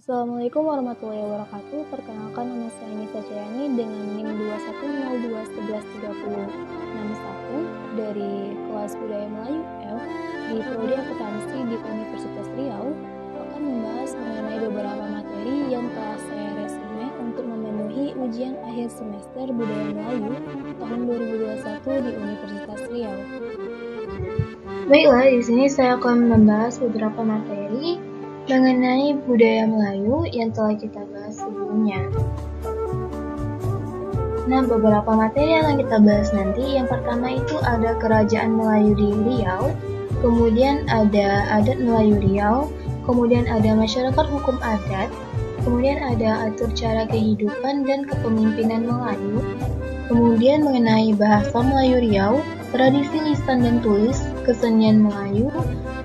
Assalamualaikum warahmatullahi wabarakatuh. Perkenalkan, nama saya Nisa Jayani dengan NIM 2102113061 dari kelas Budaya Melayu F di Prodi Akuntansi di Universitas Riau akan membahas mengenai beberapa materi yang telah saya resume untuk memenuhi ujian akhir semester Budaya Melayu tahun 2021 di Universitas Riau. Baiklah, di sini saya akan membahas beberapa materi mengenai budaya Melayu yang telah kita bahas sebelumnya. Nah, beberapa materi yang akan kita bahas nanti, yang pertama itu ada Kerajaan Melayu di Riau, kemudian ada Adat Melayu Riau, kemudian ada Masyarakat Hukum Adat, kemudian ada Atur Cara Kehidupan dan Kepemimpinan Melayu, kemudian mengenai Bahasa Melayu Riau, Tradisi Lisan dan Tulis, Kesenian Melayu,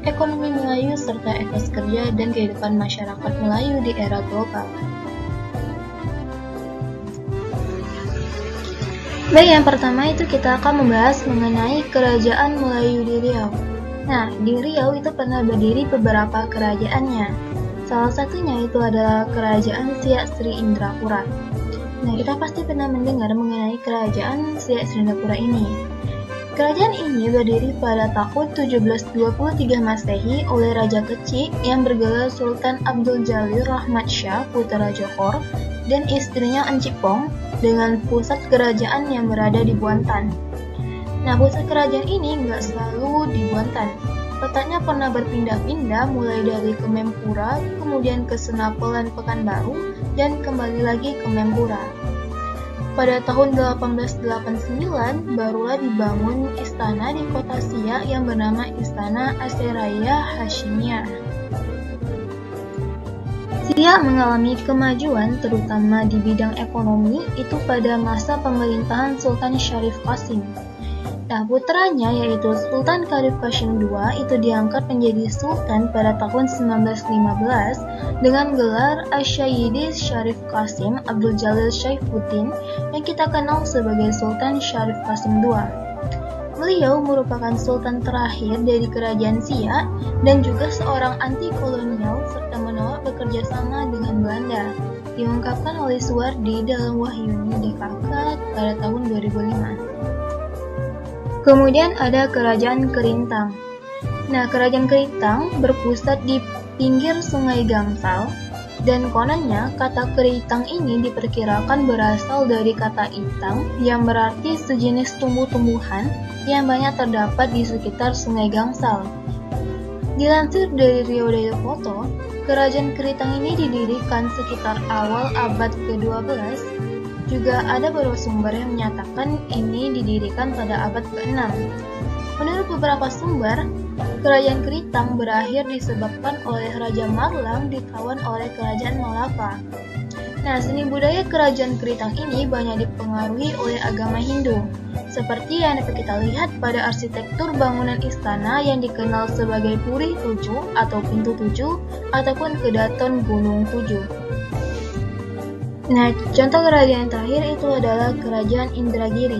Ekonomi Melayu, serta etos kerja dan kehidupan masyarakat Melayu di era global. Baik, yang pertama itu kita akan membahas mengenai Kerajaan Melayu di Riau. Nah, di Riau itu pernah berdiri beberapa kerajaannya. Salah satunya itu adalah Kerajaan Siak Sri Indrapura. Nah, kita pasti pernah mendengar mengenai Kerajaan Siak Sri Indrapura ini. Kerajaan ini berdiri pada tahun 1723 Masehi oleh Raja Kecik yang bergelar Sultan Abdul Jalil Rahmat Shah Putra Johor dan istrinya Encikpong dengan pusat kerajaan yang berada di Buantan. Nah, pusat kerajaan ini nggak selalu di Buantan. Letaknya pernah berpindah-pindah mulai dari Kemempura, kemudian ke Senapelan Pekanbaru, dan kembali lagi ke Mempura. Pada tahun 1889, barulah dibangun istana di kota Siak yang bernama Istana Asyariah Hashimiyah. Siak mengalami kemajuan terutama di bidang ekonomi itu pada masa pemerintahan Sultan Syarif Qasim. Nah, putranya yaitu Sultan Karif Qasim II itu diangkat menjadi sultan pada tahun 1915 dengan gelar Asy-Syaidi Syarif Qasim Abdul Jalil Syaifuddin yang kita kenal sebagai Sultan Syarif Qasim II. Beliau merupakan sultan terakhir dari kerajaan Siak dan juga seorang anti-kolonial serta menolak bekerja sama dengan Belanda, diungkapkan oleh Suwardi dalam Wahyuni DKK pada tahun 2005. Kemudian ada Kerajaan Kerintang. Nah, Kerajaan Kerintang berpusat di pinggir Sungai Gangsal, dan kononnya kata Keritang ini diperkirakan berasal dari kata itang yang berarti sejenis tumbuh-tumbuhan yang banyak terdapat di sekitar Sungai Gangsal. Dilansir dari Rio Daya Foto, Kerajaan Keritang ini didirikan sekitar awal abad ke-12. Juga ada beberapa sumber yang menyatakan ini didirikan pada abad ke-6. Menurut beberapa sumber, Kerajaan Keritang berakhir disebabkan oleh Raja Marlang ditawan oleh Kerajaan Malaka. Nah, seni budaya Kerajaan Keritang ini banyak dipengaruhi oleh agama Hindu, seperti yang dapat kita lihat pada arsitektur bangunan istana yang dikenal sebagai Puri 7 atau Pintu 7 ataupun Kedaton Gunung 7. Nah, contoh kerajaan yang terakhir itu adalah Kerajaan Indragiri.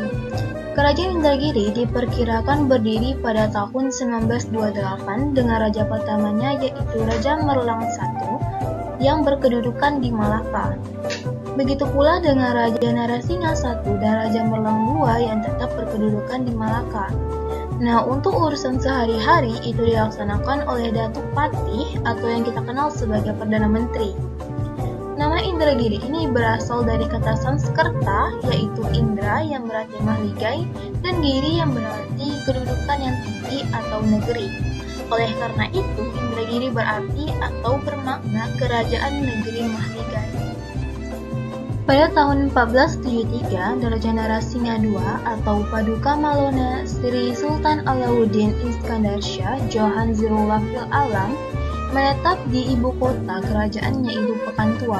Kerajaan Indragiri diperkirakan berdiri pada tahun 1928 dengan raja pertamanya yaitu Raja Merlang I yang berkedudukan di Malaka. Begitu pula dengan Raja Narasingha I dan Raja Merlang II yang tetap berkedudukan di Malaka. Nah, untuk urusan sehari-hari itu dilaksanakan oleh Datuk Patih atau yang kita kenal sebagai Perdana Menteri. Nama Indragiri ini berasal dari kata Sanskerta, yaitu Indra yang berarti mahligai, dan Giri yang berarti kedudukan yang tinggi atau negeri. Oleh karena itu, Indragiri berarti atau bermakna kerajaan negeri mahligai. Pada tahun 1473, Raja Narasingha II atau Paduka Malona Sri Sultan Alauddin Iskandar Shah Johan Zirullah fil Alam menetap di ibu kota kerajaannya yaitu Pekantua.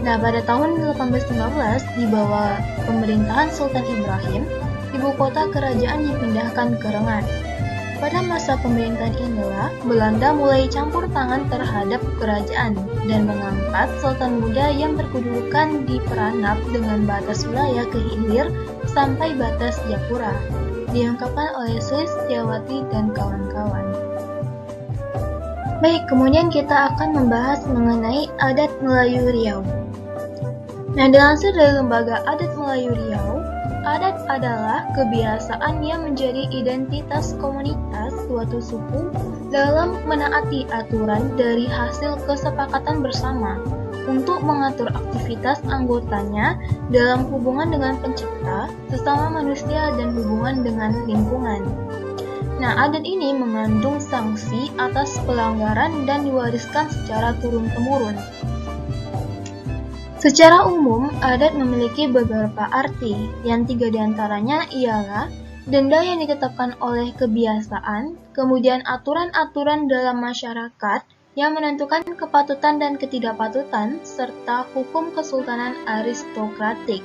Nah, pada tahun 1815 di bawah pemerintahan Sultan Ibrahim, ibu kota kerajaan dipindahkan ke Rengat. Pada masa pemerintahan inilah Belanda mulai campur tangan terhadap kerajaan dan mengangkat sultan muda yang berkedudukan di Peranap dengan batas wilayah ke hilir sampai batas Japura, diungkapkan oleh Sulistyawati dan kawan-kawan. Baik, kemudian kita akan membahas mengenai adat Melayu Riau. Nah, dilansir dari Lembaga Adat Melayu Riau, adat adalah kebiasaan yang menjadi identitas komunitas suatu suku dalam menaati aturan dari hasil kesepakatan bersama untuk mengatur aktivitas anggotanya dalam hubungan dengan pencipta, sesama manusia, dan hubungan dengan lingkungan. Nah, adat ini mengandung sanksi atas pelanggaran dan diwariskan secara turun-temurun. Secara umum, adat memiliki beberapa arti, yang 3 diantaranya ialah denda yang ditetapkan oleh kebiasaan, kemudian aturan-aturan dalam masyarakat yang menentukan kepatutan dan ketidakpatutan, serta hukum kesultanan aristokratik.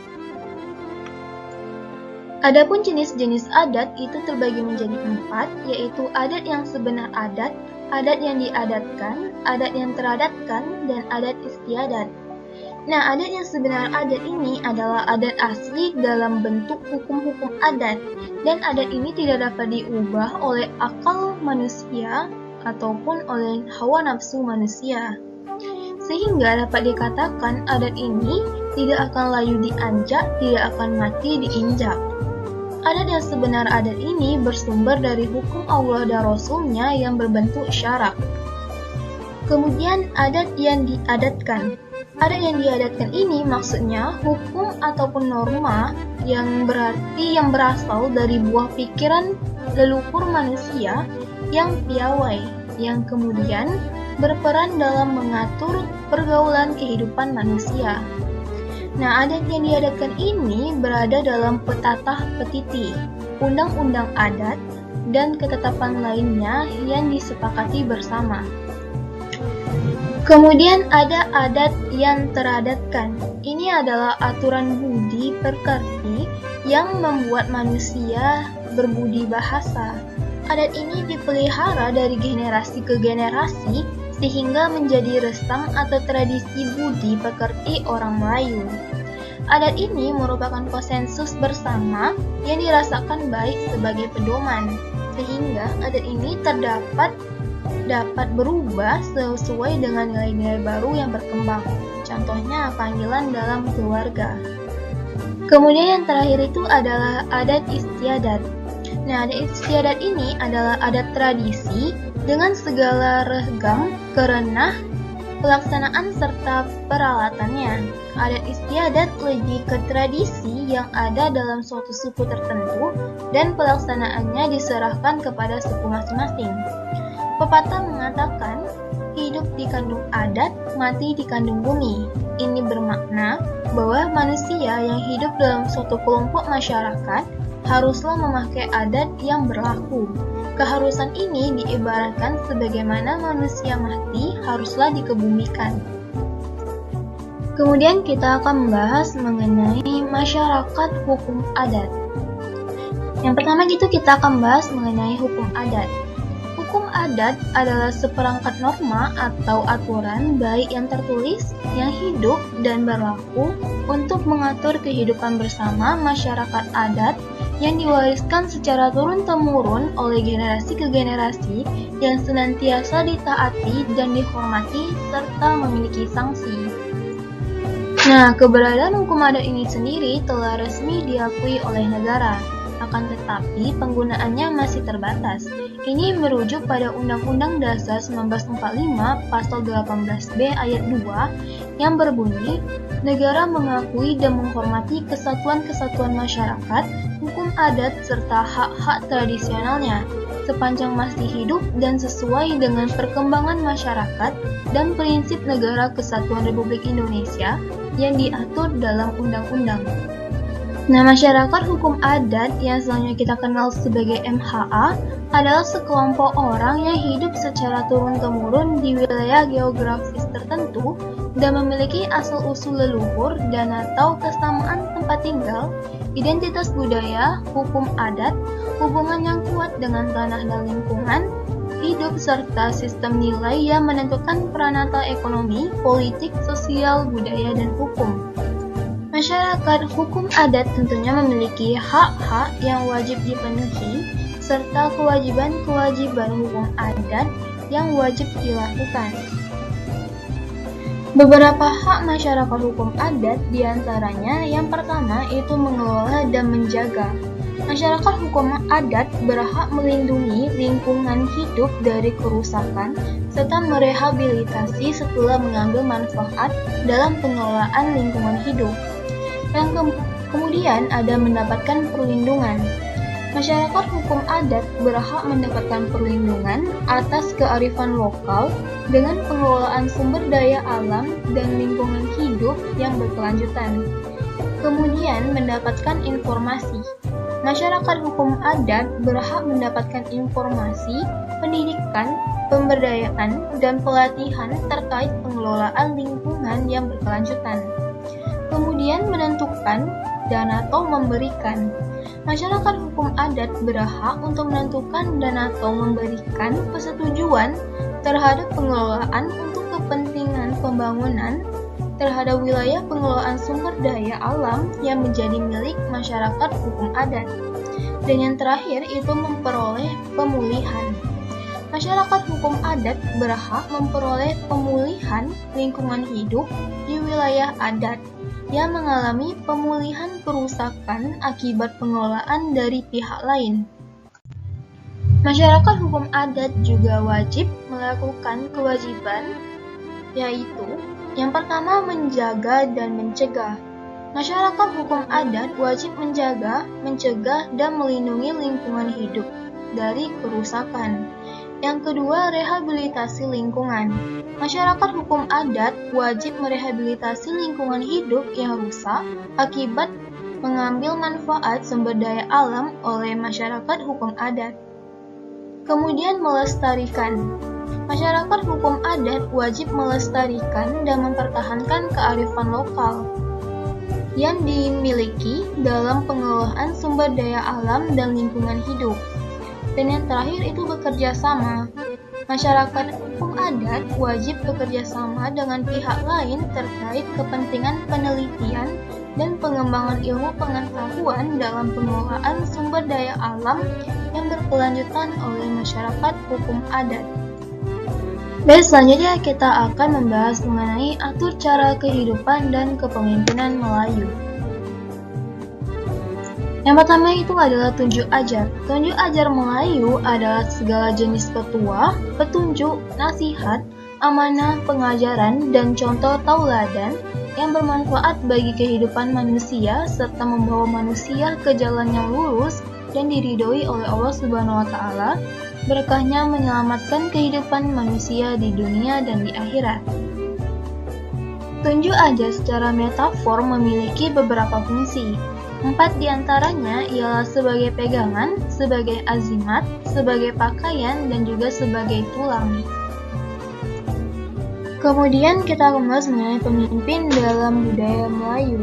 Adapun jenis-jenis adat itu terbagi menjadi 4, yaitu adat yang sebenar adat yang diadatkan, adat yang teradatkan, dan adat istiadat. Nah, adat yang sebenar adat ini adalah adat asli dalam bentuk hukum-hukum adat, dan adat ini tidak dapat diubah oleh akal manusia ataupun oleh hawa nafsu manusia. Sehingga dapat dikatakan adat ini tidak akan layu dianjak, tidak akan mati diinjak. Adat yang sebenar adat ini bersumber dari hukum Allah dan Rasul-Nya yang berbentuk syarak. Kemudian adat yang diadatkan. Adat yang diadatkan ini maksudnya hukum ataupun norma yang berarti yang berasal dari buah pikiran leluhur manusia yang piawai, yang kemudian berperan dalam mengatur pergaulan kehidupan manusia. Nah, adat yang diadatkan ini berada dalam petatah petiti, undang-undang adat, dan ketetapan lainnya yang disepakati bersama. Kemudian ada adat yang teradatkan. Ini adalah aturan budi pekerti yang membuat manusia berbudi bahasa. Adat ini dipelihara dari generasi ke generasi sehingga menjadi resam atau tradisi budi pekerti orang Melayu. Adat ini merupakan konsensus bersama yang dirasakan baik sebagai pedoman, sehingga adat ini dapat berubah sesuai dengan nilai-nilai baru yang berkembang. Contohnya panggilan dalam keluarga. Kemudian yang terakhir itu adalah adat istiadat. Nah, adat istiadat ini adalah adat tradisi dengan segala ragam kerenah, pelaksanaan serta peralatannya. Adat istiadat lebih ke tradisi yang ada dalam suatu suku tertentu dan pelaksanaannya diserahkan kepada suku masing-masing. Pepatah mengatakan, hidup dikandung adat, mati dikandung bumi. Ini bermakna bahwa manusia yang hidup dalam suatu kelompok masyarakat haruslah memakai adat yang berlaku. Keharusan ini diibaratkan sebagaimana manusia mati haruslah dikebumikan. Kemudian kita akan membahas mengenai masyarakat hukum adat. Yang pertama kita akan membahas mengenai hukum adat. Hukum adat adalah seperangkat norma atau aturan baik yang tertulis, yang hidup dan berlaku untuk mengatur kehidupan bersama masyarakat adat yang diwariskan secara turun-temurun oleh generasi ke generasi yang senantiasa ditaati dan dihormati serta memiliki sanksi. Nah, keberadaan hukum adat ini sendiri telah resmi diakui oleh negara, akan tetapi penggunaannya masih terbatas. Ini merujuk pada Undang-Undang Dasar 1945 Pasal 18B Ayat 2 yang berbunyi, negara mengakui dan menghormati kesatuan-kesatuan masyarakat, hukum adat serta hak-hak tradisionalnya, sepanjang masih hidup dan sesuai dengan perkembangan masyarakat dan prinsip Negara Kesatuan Republik Indonesia yang diatur dalam undang-undang. Nah, masyarakat hukum adat yang selanjutnya kita kenal sebagai MHA adalah sekelompok orang yang hidup secara turun-temurun di wilayah geografis tertentu dan memiliki asal-usul leluhur dan atau kesamaan tempat tinggal, identitas budaya, hukum adat, hubungan yang kuat dengan tanah dan lingkungan hidup, serta sistem nilai yang menentukan peranata ekonomi, politik, sosial, budaya, dan hukum. Masyarakat hukum adat tentunya memiliki hak-hak yang wajib dipenuhi, serta kewajiban-kewajiban hukum adat yang wajib dilakukan. Beberapa hak masyarakat hukum adat diantaranya yang pertama itu mengelola dan menjaga. Masyarakat hukum adat berhak melindungi lingkungan hidup dari kerusakan serta merehabilitasi setelah mengambil manfaat dalam pengelolaan lingkungan hidup. Yang kemudian ada mendapatkan perlindungan. Masyarakat hukum adat berhak mendapatkan perlindungan atas kearifan lokal dengan pengelolaan sumber daya alam dan lingkungan hidup yang berkelanjutan. Kemudian mendapatkan informasi. Masyarakat hukum adat berhak mendapatkan informasi, pendidikan, pemberdayaan, dan pelatihan terkait pengelolaan lingkungan yang berkelanjutan. Kemudian menentukan dan atau memberikan. Masyarakat hukum adat berhak untuk menentukan dan atau memberikan persetujuan terhadap pengelolaan untuk kepentingan pembangunan terhadap wilayah pengelolaan sumber daya alam yang menjadi milik masyarakat hukum adat. Dan yang terakhir itu memperoleh pemulihan. Masyarakat hukum adat berhak memperoleh pemulihan lingkungan hidup di wilayah adat yang mengalami pemulihan kerusakan akibat pengelolaan dari pihak lain. Masyarakat hukum adat juga wajib melakukan kewajiban, yaitu yang pertama menjaga dan mencegah. Masyarakat hukum adat wajib menjaga, mencegah, dan melindungi lingkungan hidup dari kerusakan. Yang kedua, rehabilitasi lingkungan. Masyarakat hukum adat wajib merehabilitasi lingkungan hidup yang rusak akibat mengambil manfaat sumber daya alam oleh masyarakat hukum adat. Kemudian melestarikan. Masyarakat hukum adat wajib melestarikan dan mempertahankan kearifan lokal yang dimiliki dalam pengelolaan sumber daya alam dan lingkungan hidup. Dan yang terakhir itu bekerja sama. Masyarakat hukum adat wajib bekerja sama dengan pihak lain terkait kepentingan penelitian dan pengembangan ilmu pengetahuan dalam pengelolaan sumber daya alam yang berkelanjutan oleh masyarakat hukum adat. Dan selanjutnya kita akan membahas mengenai atur cara kehidupan dan kepemimpinan Melayu. Yang pertama itu adalah tunjuk ajar. Tunjuk ajar Melayu adalah segala jenis petua, petunjuk, nasihat, amanah, pengajaran, dan contoh tauladan yang bermanfaat bagi kehidupan manusia serta membawa manusia ke jalan yang lurus dan diridhoi oleh Allah Subhanahu wa Ta'ala. Berkahnya menyelamatkan kehidupan manusia di dunia dan di akhirat. Tunjuk ajar secara metafor memiliki beberapa fungsi. 4 diantaranya ialah sebagai pegangan, sebagai azimat, sebagai pakaian, dan juga sebagai tulang. Kemudian kita akan membahas mengenai pemimpin dalam budaya Melayu.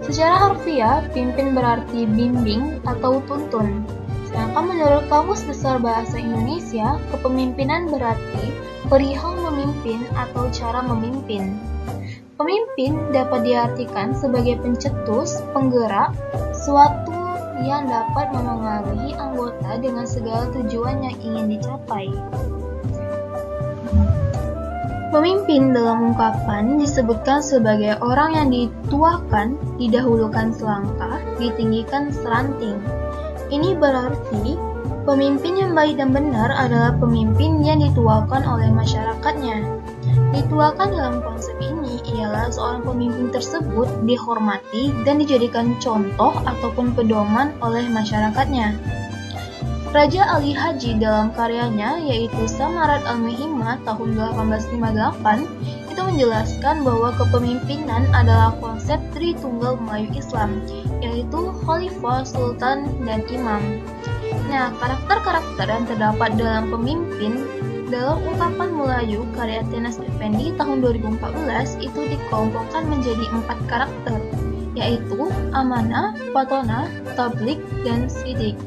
Secara harfiah, pimpin berarti bimbing atau tuntun. Sedangkan menurut Kamus Besar Bahasa Indonesia, kepemimpinan berarti perihal memimpin atau cara memimpin. Pemimpin dapat diartikan sebagai pencetus, penggerak, suatu yang dapat memengaruhi anggota dengan segala tujuan yang ingin dicapai. Pemimpin dalam ungkapan disebutkan sebagai orang yang dituakan, didahulukan selangkah, ditinggikan seranting. Ini berarti pemimpin yang baik dan benar adalah pemimpin yang dituakan oleh masyarakatnya. Dituakan dalam konsep ini ialah seorang pemimpin tersebut dihormati dan dijadikan contoh ataupun pedoman oleh masyarakatnya. Raja Ali Haji dalam karyanya yaitu Samarat Al-Muhimah tahun 1858 itu menjelaskan bahwa kepemimpinan adalah konsep Tritunggal Melayu Islam, yaitu Khalifah, Sultan, dan Imam. Nah, karakter-karakter yang terdapat dalam pemimpin dalam ungkapan Melayu karya Tenas Effendi tahun 2014 itu dikelompokkan menjadi 4 karakter, yaitu amanah, patona, tablik, dan sidik.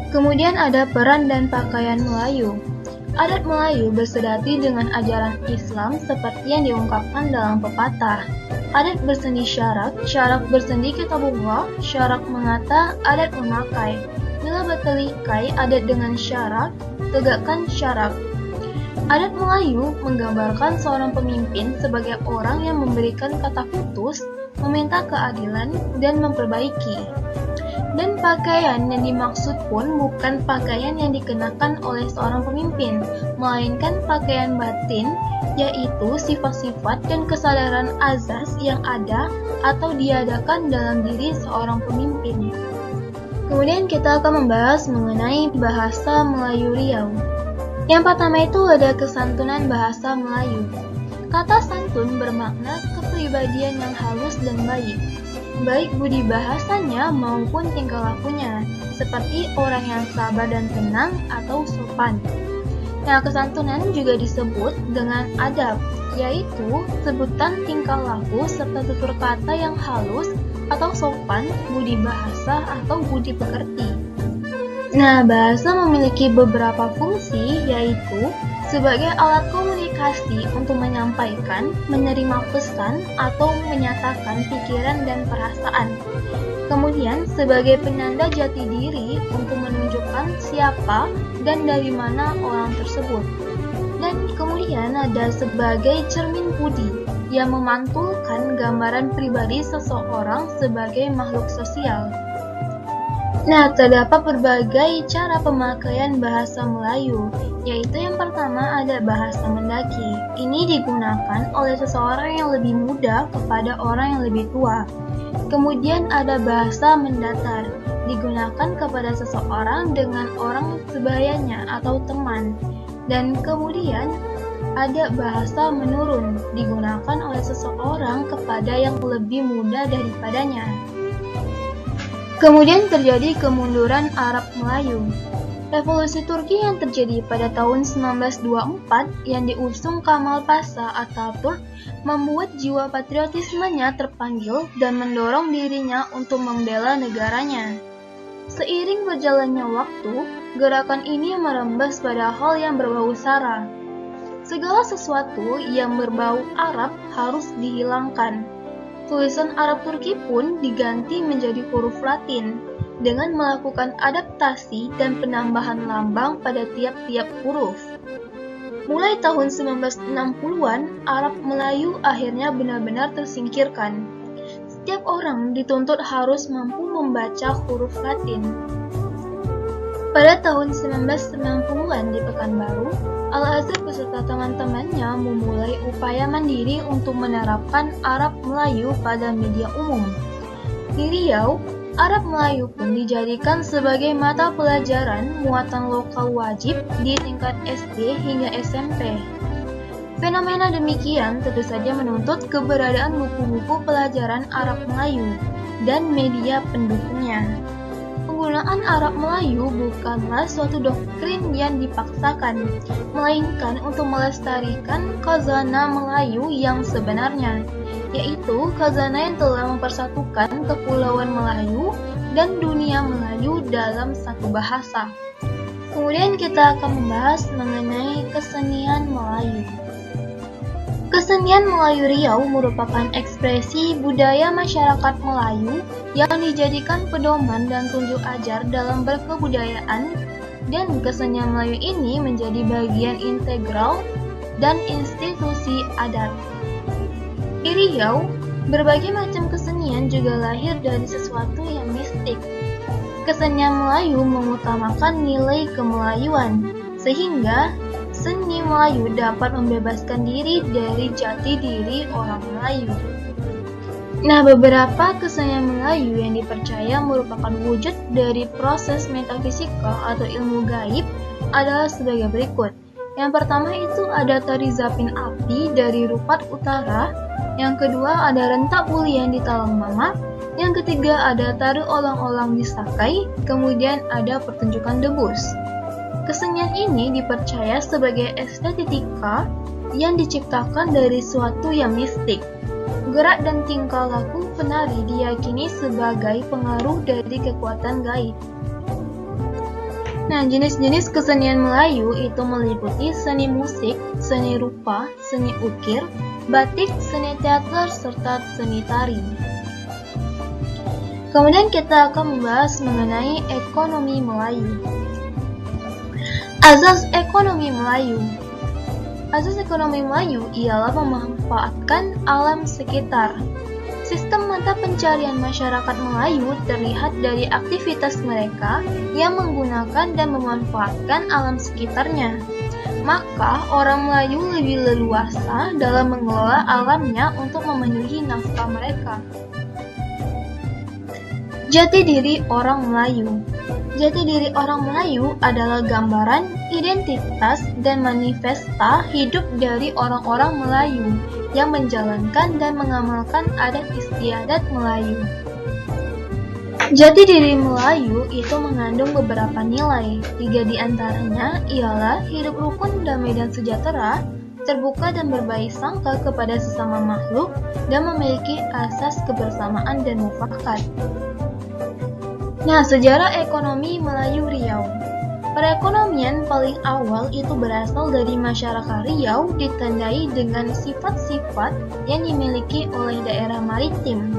Kemudian ada peran dan pakaian Melayu. Adat Melayu bersedati dengan ajaran Islam seperti yang diungkapkan dalam pepatah. Adat bersendi syarak, syarak bersendi kitabullah, syarak mengata, adat memakai. Sila Batalikai adat dengan syarak, tegakkan syarak. Adat Melayu menggambarkan seorang pemimpin sebagai orang yang memberikan kata putus, meminta keadilan, dan memperbaiki. Dan pakaian yang dimaksud pun bukan pakaian yang dikenakan oleh seorang pemimpin, melainkan pakaian batin, yaitu sifat-sifat dan kesadaran azas yang ada atau diadakan dalam diri seorang pemimpin. Kemudian kita akan membahas mengenai bahasa Melayu Riau. Yang pertama itu ada kesantunan bahasa Melayu. Kata santun bermakna kepribadian yang halus dan baik, baik budi bahasanya maupun tingkah lakunya, seperti orang yang sabar dan tenang atau sopan. Nah, kesantunan juga disebut dengan adab, yaitu sebutan tingkah laku serta tutur kata yang halus atau sopan, budi bahasa atau budi pekerti. Nah, bahasa memiliki beberapa fungsi, yaitu sebagai alat komunikasi untuk menyampaikan, menerima pesan, atau menyatakan pikiran dan perasaan. Kemudian, sebagai penanda jati diri untuk menunjukkan siapa dan dari mana orang tersebut. Dan kemudian ada sebagai cermin budi, yang memantulkan gambaran pribadi seseorang sebagai makhluk sosial. Nah, terdapat berbagai cara pemakaian bahasa Melayu, yaitu yang pertama ada bahasa mendaki. Ini digunakan oleh seseorang yang lebih muda kepada orang yang lebih tua. Kemudian ada bahasa mendatar, digunakan kepada seseorang dengan orang sebayanya atau teman. Dan kemudian ada bahasa menurun, digunakan oleh seseorang kepada yang lebih muda daripadanya. Kemudian terjadi kemunduran Arab Melayu. Revolusi Turki yang terjadi pada tahun 1924 yang diusung Kemal Pasha Atatürk membuat jiwa patriotismenya terpanggil dan mendorong dirinya untuk membela negaranya. Seiring berjalannya waktu, gerakan ini merembes pada hal yang berbau sara. Segala sesuatu yang berbau Arab harus dihilangkan. Tulisan Arab Turki pun diganti menjadi huruf Latin dengan melakukan adaptasi dan penambahan lambang pada tiap-tiap huruf. Mulai tahun 1960-an, Arab Melayu akhirnya benar-benar tersingkirkan. Setiap orang dituntut harus mampu membaca huruf Latin. Pada tahun 1990-an di Pekanbaru, Al-Azhar beserta teman-temannya memulai upaya mandiri untuk menerapkan Arab Melayu pada media umum. Di Riau, Arab Melayu pun dijadikan sebagai mata pelajaran muatan lokal wajib di tingkat SD hingga SMP. Fenomena demikian tentu saja menuntut keberadaan buku-buku pelajaran Arab Melayu dan media pendukungnya. Penggunaan Arab Melayu bukanlah suatu doktrin yang dipaksakan, melainkan untuk melestarikan khazanah Melayu yang sebenarnya, yaitu khazanah yang telah mempersatukan Kepulauan Melayu dan dunia Melayu dalam satu bahasa. Kemudian kita akan membahas mengenai kesenian Melayu. Kesenian Melayu Riau merupakan ekspresi budaya masyarakat Melayu yang dijadikan pedoman dan tunjuk ajar dalam berkebudayaan, dan kesenian Melayu ini menjadi bagian integral dan institusi adat. Di Riau, berbagai macam kesenian juga lahir dari sesuatu yang mistik. Kesenian Melayu mengutamakan nilai kemelayuan, sehingga seni Melayu dapat membebaskan diri dari jati diri orang Melayu. Nah, beberapa kesenian Melayu yang dipercaya merupakan wujud dari proses metafisikal atau ilmu gaib adalah sebagai berikut. Yang pertama itu ada tari zapin api dari Rupat Utara, yang kedua ada rentak bulian di Talang Mama, yang ketiga ada tari olang-olang di Sakai, kemudian ada pertunjukan debus. Kesenian ini dipercaya sebagai estetika yang diciptakan dari suatu yang mistik. Gerak dan tingkah laku penari diyakini sebagai pengaruh dari kekuatan gaib. Nah, jenis-jenis kesenian Melayu itu meliputi seni musik, seni rupa, seni ukir, batik, seni teater, serta seni tari. Kemudian kita akan membahas mengenai ekonomi Melayu. Azas ekonomi Melayu. Azas ekonomi Melayu ialah memanfaatkan alam sekitar. Sistem mata pencarian masyarakat Melayu terlihat dari aktivitas mereka yang menggunakan dan memanfaatkan alam sekitarnya. Maka, orang Melayu lebih leluasa dalam mengelola alamnya untuk memenuhi nafkah mereka. Jati diri orang Melayu. Jati diri orang Melayu adalah gambaran, identitas, dan manifesta hidup dari orang-orang Melayu yang menjalankan dan mengamalkan adat istiadat Melayu. Jati diri Melayu itu mengandung beberapa nilai. 3 di antaranya ialah hidup rukun, damai, dan sejahtera, terbuka dan berbaik sangka kepada sesama makhluk, dan memiliki asas kebersamaan dan mufakat. Nah, sejarah ekonomi Melayu Riau. Perekonomian paling awal itu berasal dari masyarakat Riau ditandai dengan sifat-sifat yang dimiliki oleh daerah maritim,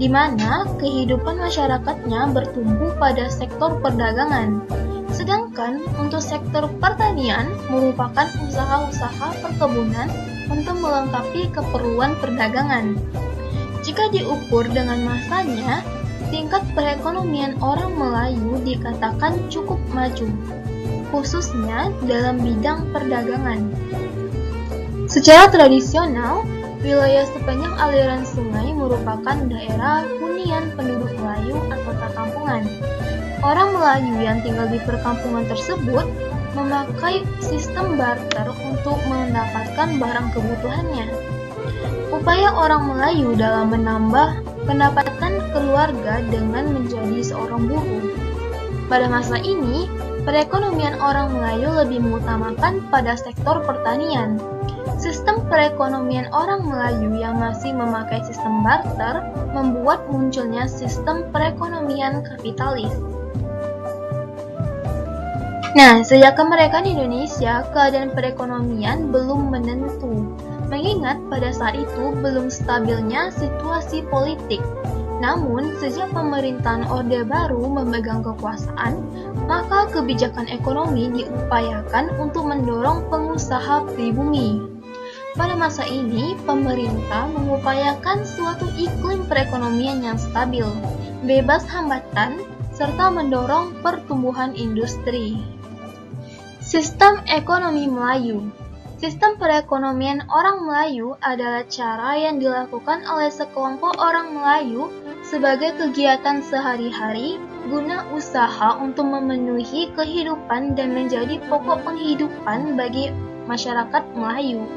di mana kehidupan masyarakatnya bertumbuh pada sektor perdagangan. Sedangkan untuk sektor pertanian merupakan usaha-usaha perkebunan untuk melengkapi keperluan perdagangan. Jika diukur dengan masanya, tingkat perekonomian orang Melayu dikatakan cukup maju, khususnya dalam bidang perdagangan. Secara tradisional, wilayah sepanjang aliran sungai merupakan daerah hunian penduduk Melayu atau perkampungan. Orang Melayu yang tinggal di perkampungan tersebut memakai sistem barter untuk mendapatkan barang kebutuhannya. Upaya orang Melayu dalam menambah pendapatan keluarga dengan menjadi seorang buruh. Pada masa ini, perekonomian orang Melayu lebih mengutamakan pada sektor pertanian. Sistem perekonomian orang Melayu yang masih memakai sistem barter membuat munculnya sistem perekonomian kapitalis. Nah, sejak kemerdekaan Indonesia, keadaan perekonomian belum menentu. Mengingat pada saat itu belum stabilnya situasi politik. Namun, sejak pemerintahan Orde Baru memegang kekuasaan, maka kebijakan ekonomi diupayakan untuk mendorong pengusaha pribumi. Pada masa ini, pemerintah mengupayakan suatu iklim perekonomian yang stabil, bebas hambatan, serta mendorong pertumbuhan industri. Sistem ekonomi Melayu. Sistem perekonomian orang Melayu adalah cara yang dilakukan oleh sekelompok orang Melayu sebagai kegiatan sehari-hari guna usaha untuk memenuhi kehidupan dan menjadi pokok penghidupan bagi masyarakat Melayu.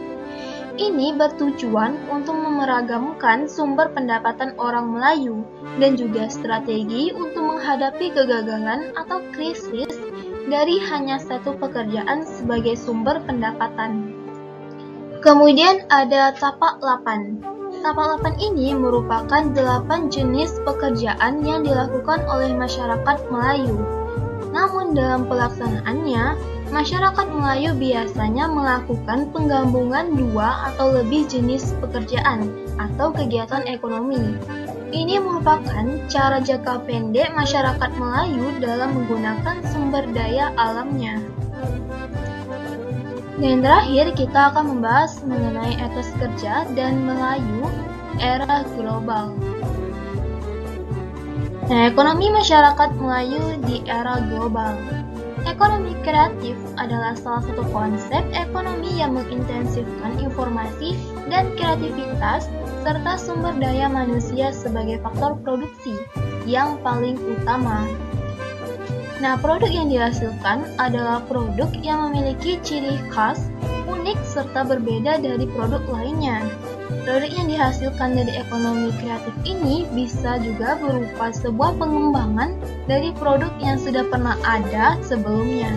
Ini bertujuan untuk memeragamkan sumber pendapatan orang Melayu dan juga strategi untuk menghadapi kegagalan atau krisis dari hanya satu pekerjaan sebagai sumber pendapatan. Kemudian ada tapak lapan. Tapak lapan ini merupakan 8 jenis pekerjaan yang dilakukan oleh masyarakat Melayu. Namun dalam pelaksanaannya, masyarakat Melayu biasanya melakukan penggabungan 2 atau lebih jenis pekerjaan atau kegiatan ekonomi. Ini merupakan cara jangka pendek masyarakat Melayu dalam menggunakan sumber daya alamnya. Dan terakhir, kita akan membahas mengenai etos kerja dan Melayu era global. Nah, ekonomi masyarakat Melayu di era global. Ekonomi kreatif adalah salah satu konsep ekonomi yang mengintensifkan informasi dan kreativitas serta sumber daya manusia sebagai faktor produksi yang paling utama. Nah, produk yang dihasilkan adalah produk yang memiliki ciri khas, unik, serta berbeda dari produk lainnya. Produk yang dihasilkan dari ekonomi kreatif ini bisa juga berupa sebuah pengembangan dari produk yang sudah pernah ada sebelumnya.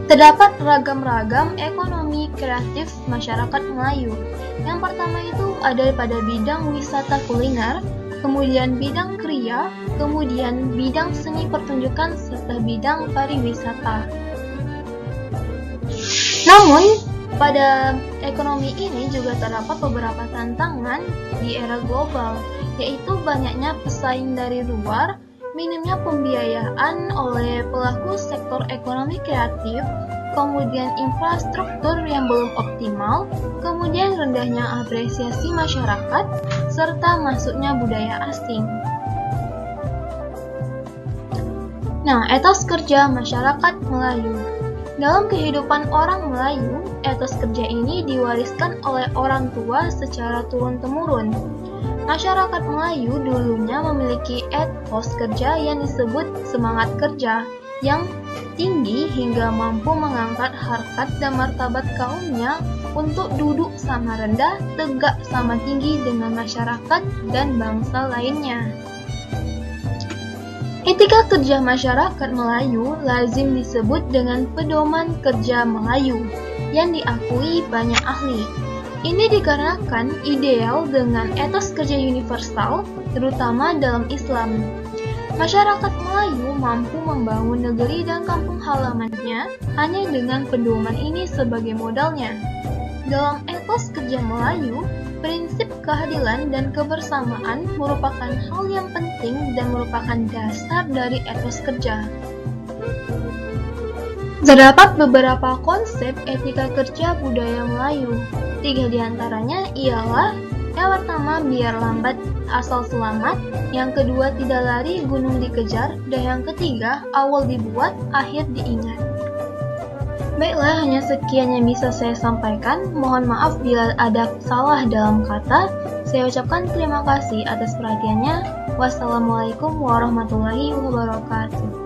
Terdapat ragam-ragam ekonomi kreatif masyarakat Melayu. Yang pertama itu ada pada bidang wisata kuliner, kemudian bidang kriya, kemudian bidang seni pertunjukan, serta bidang pariwisata. Namun, pada ekonomi ini juga terdapat beberapa tantangan di era global, yaitu banyaknya pesaing dari luar, minimnya pembiayaan oleh pelaku sektor ekonomi kreatif, kemudian infrastruktur yang belum optimal, kemudian rendahnya apresiasi masyarakat, serta masuknya budaya asing. Nah, etos kerja masyarakat Melayu. Dalam kehidupan orang Melayu, etos kerja ini diwariskan oleh orang tua secara turun-temurun. Masyarakat Melayu dulunya memiliki etos kerja yang disebut semangat kerja, yang tinggi hingga mampu mengangkat harkat dan martabat kaumnya untuk duduk sama rendah, tegak sama tinggi dengan masyarakat dan bangsa lainnya. Etika kerja masyarakat Melayu lazim disebut dengan pedoman kerja Melayu yang diakui banyak ahli. Ini dikarenakan ideal dengan etos kerja universal, terutama dalam Islam. Masyarakat Melayu mampu membangun negeri dan kampung halamannya hanya dengan pedoman ini sebagai modalnya. Dalam etos kerja Melayu, prinsip keadilan dan kebersamaan merupakan hal yang penting dan merupakan dasar dari etos kerja. Terdapat beberapa konsep etika kerja budaya Melayu. 3 diantaranya ialah: yang pertama, biar lambat asal selamat; yang kedua, tidak lari gunung dikejar; dan yang ketiga, awal dibuat, akhir diingat. Baiklah, hanya sekian yang bisa saya sampaikan. Mohon maaf bila ada salah dalam kata. Saya ucapkan terima kasih atas perhatiannya. Wassalamualaikum warahmatullahi wabarakatuh.